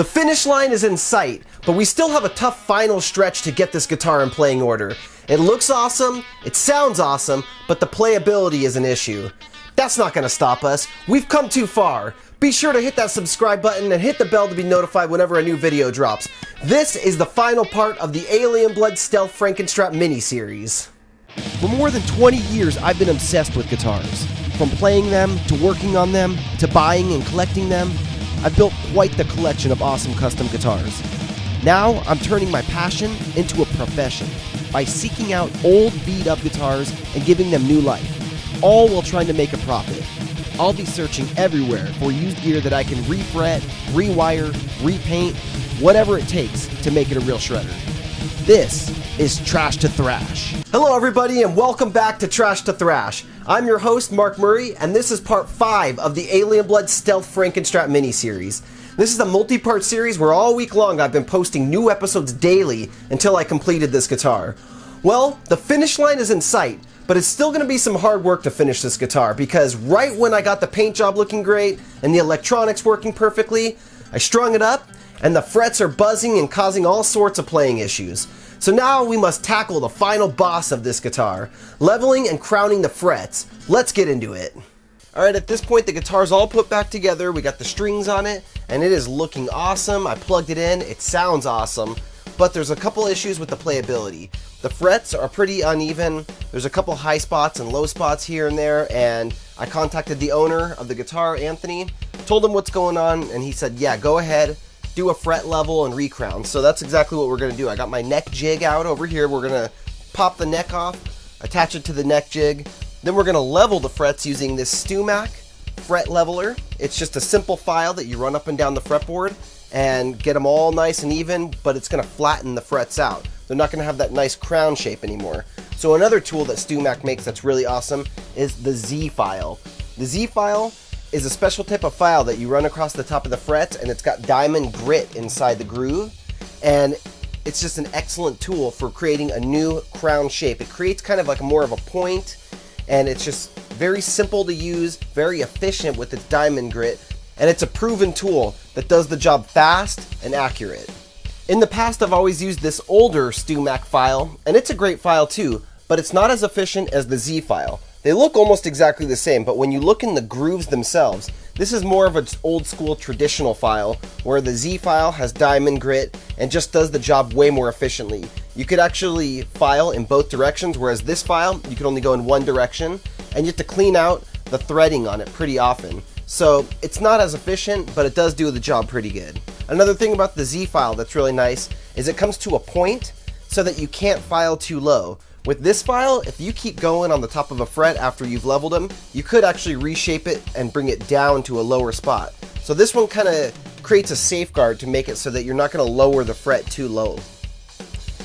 The finish line is in sight, but we still have a tough final stretch to get this guitar in playing order. It looks awesome, it sounds awesome, but the playability is an issue. That's not going to stop us. We've come too far. Be sure to hit that subscribe button and hit the bell to be notified whenever a new video drops. This is the final part of the Alien Blood Stealth Frankenstrat mini-series. For more than 20 years, I've been obsessed with guitars. From playing them, to working on them, to buying and collecting them, I've built quite the collection of awesome custom guitars. Now, I'm turning my passion into a profession by seeking out old, beat-up guitars and giving them new life, all while trying to make a profit. I'll be searching everywhere for used gear that I can refret, rewire, repaint, whatever it takes to make it a real shredder. This is Trash to Thrash. Hello everybody and welcome back to Trash to Thrash. I'm your host Mark Murray and this is part 5 of the Alien Blood Stealth Frankenstrat mini-series. This is a multi-part series where all week long I've been posting new episodes daily until I completed this guitar. Well, the finish line is in sight, but it's still going to be some hard work to finish this guitar because right when I got the paint job looking great and the electronics working perfectly, I strung it up and the frets are buzzing and causing all sorts of playing issues. So now we must tackle the final boss of this guitar, leveling and crowning the frets. Let's get into it. Alright, at this point the guitar's all put back together, we got the strings on it, and it is looking awesome. I plugged it in, it sounds awesome, but there's a couple issues with the playability. The frets are pretty uneven, there's a couple high spots and low spots here and there, and I contacted the owner of the guitar, Anthony, told him what's going on, and he said, yeah, go ahead, do a fret level and recrown. So that's exactly what we're going to do. I got my neck jig out over here. We're going to pop the neck off, attach it to the neck jig. Then we're going to level the frets using this StewMac fret leveler. It's just a simple file that you run up and down the fretboard and get them all nice and even, but it's going to flatten the frets out. They're not going to have that nice crown shape anymore. So another tool that StewMac makes that's really awesome is the Z file. The Z file is a special type of file that you run across the top of the frets, and it's got diamond grit inside the groove, and it's just an excellent tool for creating a new crown shape. It creates kind of like more of a point, and it's just very simple to use, very efficient with its diamond grit, and it's a proven tool that does the job fast and accurate. In the past, I've always used this older StewMac file, and it's a great file too, but it's not as efficient as the Z file. They look almost exactly the same, but when you look in the grooves themselves, this is more of an old school traditional file, where the Z file has diamond grit and just does the job way more efficiently. You could actually file in both directions, whereas this file, you can only go in one direction, and you have to clean out the threading on it pretty often. So it's not as efficient, but it does do the job pretty good. Another thing about the Z file that's really nice is it comes to a point so that you can't file too low. With this file, if you keep going on the top of a fret after you've leveled them, you could actually reshape it and bring it down to a lower spot. So this one kind of creates a safeguard to make it so that you're not going to lower the fret too low.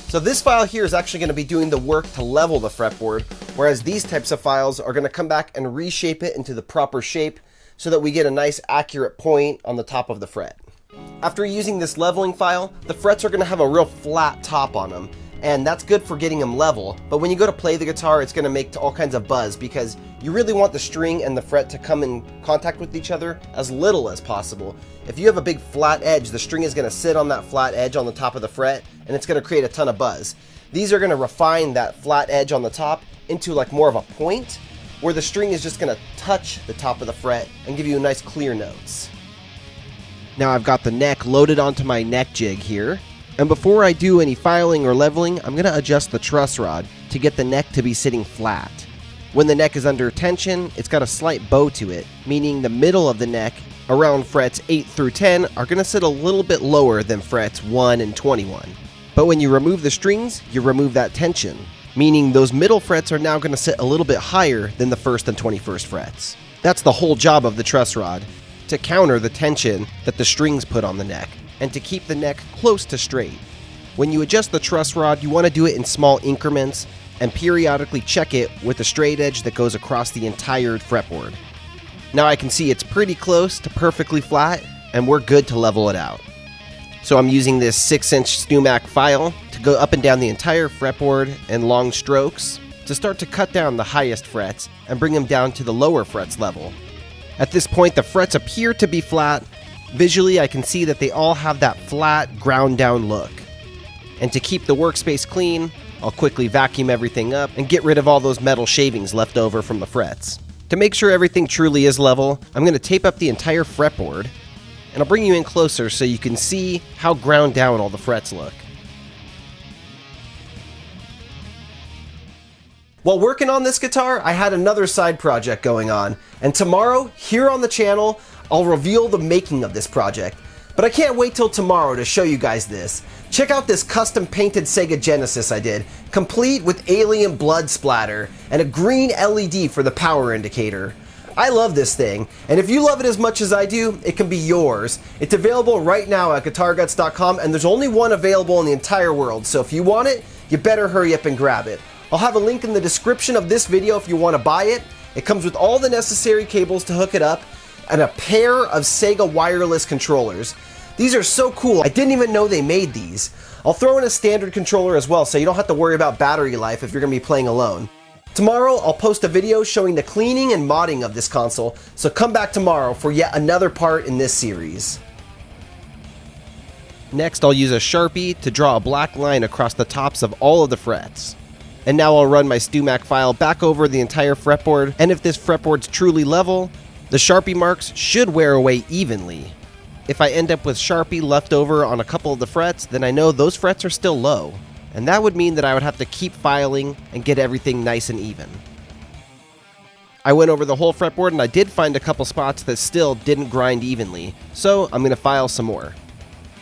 So this file here is actually going to be doing the work to level the fretboard, whereas these types of files are going to come back and reshape it into the proper shape so that we get a nice accurate point on the top of the fret. After using this leveling file, the frets are going to have a real flat top on them. And that's good for getting them level, but when you go to play the guitar, it's going to make all kinds of buzz because you really want the string and the fret to come in contact with each other as little as possible. If you have a big flat edge, the string is going to sit on that flat edge on the top of the fret, and it's going to create a ton of buzz. These are going to refine that flat edge on the top into like more of a point, where the string is just going to touch the top of the fret and give you nice clear notes. Now I've got the neck loaded onto my neck jig here. And before I do any filing or leveling, I'm going to adjust the truss rod to get the neck to be sitting flat. When the neck is under tension, it's got a slight bow to it, meaning the middle of the neck, around frets 8 through 10, are going to sit a little bit lower than frets 1 and 21. But when you remove the strings, you remove that tension, meaning those middle frets are now going to sit a little bit higher than the 1st and 21st frets. That's the whole job of the truss rod, to counter the tension that the strings put on the neck, and to keep the neck close to straight. When you adjust the truss rod, you want to do it in small increments and periodically check it with a straight edge that goes across the entire fretboard. Now I can see it's pretty close to perfectly flat, and we're good to level it out. So I'm using this 6-inch StewMac file to go up and down the entire fretboard in long strokes to start to cut down the highest frets and bring them down to the lower frets level. At this point, the frets appear to be flat, Visually, I can see that they all have that flat, ground down look. And to keep the workspace clean, I'll quickly vacuum everything up and get rid of all those metal shavings left over from the frets. To make sure everything truly is level, I'm going to tape up the entire fretboard, and I'll bring you in closer so you can see how ground down all the frets look. While working on this guitar, I had another side project going on, and tomorrow, here on the channel, I'll reveal the making of this project. But I can't wait till tomorrow to show you guys this. Check out this custom painted Sega Genesis I did, complete with alien blood splatter and a green LED for the power indicator. I love this thing, and if you love it as much as I do, it can be yours. It's available right now at GuitarGuts.com, and there's only one available in the entire world, so if you want it, you better hurry up and grab it. I'll have a link in the description of this video if you want to buy it. It comes with all the necessary cables to hook it up, and a pair of Sega wireless controllers. These are so cool, I didn't even know they made these. I'll throw in a standard controller as well, so you don't have to worry about battery life if you're going to be playing alone. Tomorrow, I'll post a video showing the cleaning and modding of this console, so come back tomorrow for yet another part in this series. Next, I'll use a Sharpie to draw a black line across the tops of all of the frets. And now I'll run my StuMac file back over the entire fretboard, and if this fretboard's truly level, the Sharpie marks should wear away evenly. If I end up with Sharpie left over on a couple of the frets, then I know those frets are still low, and that would mean that I would have to keep filing and get everything nice and even. I went over the whole fretboard and I did find a couple spots that still didn't grind evenly, so I'm going to file some more.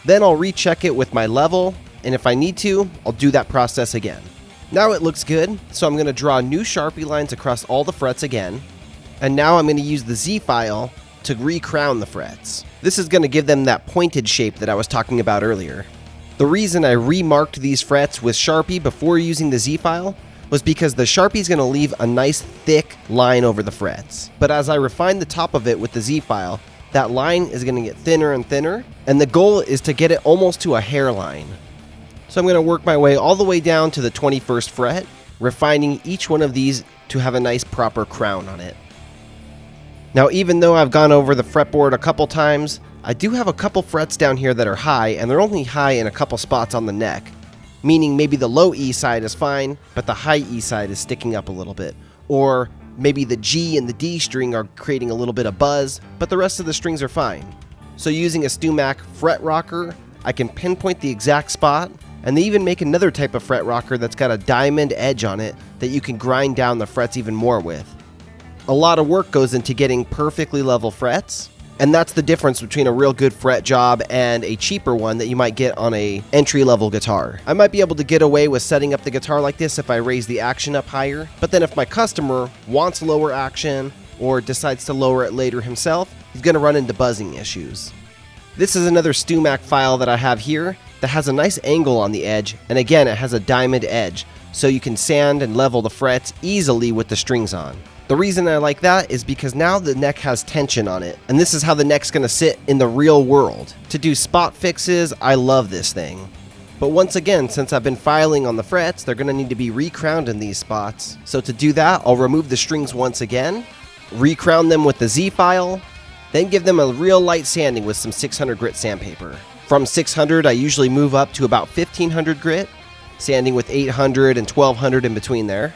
Then I'll recheck it with my level, and if I need to, I'll do that process again. Now it looks good, so I'm going to draw new Sharpie lines across all the frets again. And now I'm going to use the Z file to recrown the frets. This is going to give them that pointed shape that I was talking about earlier. The reason I remarked these frets with Sharpie before using the Z file was because the Sharpie is going to leave a nice thick line over the frets. But as I refine the top of it with the Z file, that line is going to get thinner and thinner, and the goal is to get it almost to a hairline. So I'm going to work my way all the way down to the 21st fret, refining each one of these to have a nice proper crown on it. Now, even though I've gone over the fretboard a couple times, I do have a couple frets down here that are high, and they're only high in a couple spots on the neck, meaning maybe the low E side is fine, but the high E side is sticking up a little bit. Or maybe the G and the D string are creating a little bit of buzz, but the rest of the strings are fine. So using a StuMac fret rocker, I can pinpoint the exact spot, and they even make another type of fret rocker that's got a diamond edge on it that you can grind down the frets even more with. A lot of work goes into getting perfectly level frets, and that's the difference between a real good fret job and a cheaper one that you might get on a entry-level guitar. I might be able to get away with setting up the guitar like this if I raise the action up higher, but then if my customer wants lower action or decides to lower it later himself, he's going to run into buzzing issues. This is another StuMac file that I have here that has a nice angle on the edge, and again it has a diamond edge, so you can sand and level the frets easily with the strings on. The reason I like that is because now the neck has tension on it, and this is how the neck's going to sit in the real world. To do spot fixes, I love this thing. But once again, since I've been filing on the frets, they're going to need to be recrowned in these spots. So to do that, I'll remove the strings once again, recrown them with the Z file, then give them a real light sanding with some 600 grit sandpaper. From 600, I usually move up to about 1500 grit, sanding with 800 and 1200 in between there.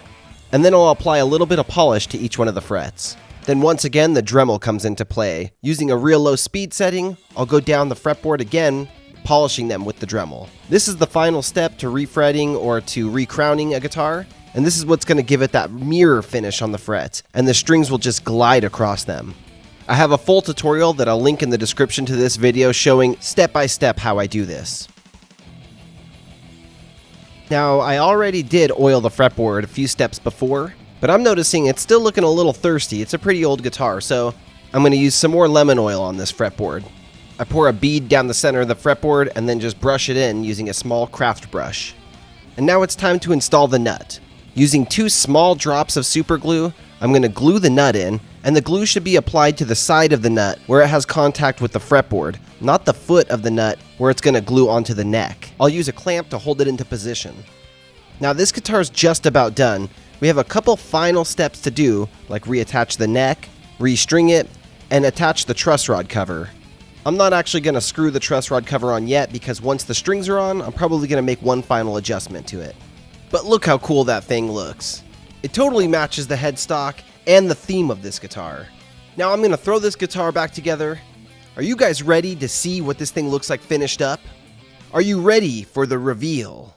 And then I'll apply a little bit of polish to each one of the frets. Then once again, the Dremel comes into play. Using a real low speed setting, I'll go down the fretboard again, polishing them with the Dremel. This is the final step to refretting or to recrowning a guitar, and this is what's going to give it that mirror finish on the frets, and the strings will just glide across them. I have a full tutorial that I'll link in the description to this video showing step by step how I do this. Now, I already did oil the fretboard a few steps before, but I'm noticing it's still looking a little thirsty. It's a pretty old guitar, so I'm going to use some more lemon oil on this fretboard. I pour a bead down the center of the fretboard and then just brush it in using a small craft brush. And now it's time to install the nut. Using 2 small drops of super glue, I'm going to glue the nut in, and the glue should be applied to the side of the nut where it has contact with the fretboard, not the foot of the nut where it's going to glue onto the neck. I'll use a clamp to hold it into position. Now this guitar's just about done. We have a couple final steps to do, like reattach the neck, restring it, and attach the truss rod cover. I'm not actually going to screw the truss rod cover on yet because once the strings are on, I'm probably going to make one final adjustment to it. But look how cool that thing looks. It totally matches the headstock and the theme of this guitar. Now I'm going to throw this guitar back together. Are you guys ready to see what this thing looks like finished up? Are you ready for the reveal?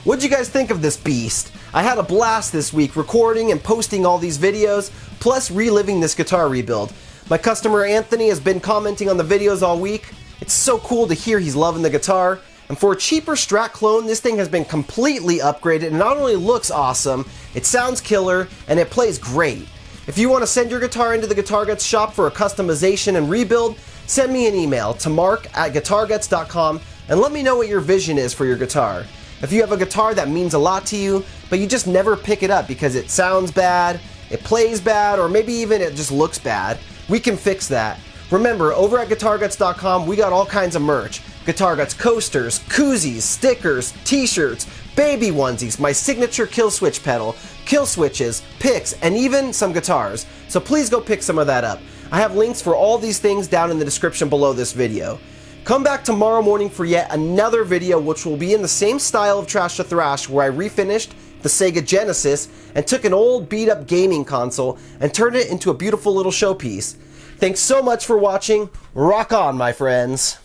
What'd you guys think of this beast? I had a blast this week recording and posting all these videos, plus reliving this guitar rebuild. My customer Anthony has been commenting on the videos all week. It's so cool to hear he's loving the guitar. And for a cheaper Strat clone, this thing has been completely upgraded and not only looks awesome, it sounds killer, and it plays great. If you want to send your guitar into the GuitarGuts shop for a customization and rebuild, send me an email to mark@guitarguts.com and let me know what your vision is for your guitar. If you have a guitar that means a lot to you, but you just never pick it up because it sounds bad, it plays bad, or maybe even it just looks bad, we can fix that. Remember, over at guitarguts.com, we got all kinds of merch. GuitarGuts coasters, koozies, stickers, t-shirts, baby onesies, my signature kill switch pedal, kill switches, picks, and even some guitars. So please go pick some of that up. I have links for all these things down in the description below this video. Come back tomorrow morning for yet another video which will be in the same style of Trash to Thrash, where I refinished the Sega Genesis and took an old beat up gaming console and turned it into a beautiful little showpiece. Thanks so much for watching. Rock on, my friends.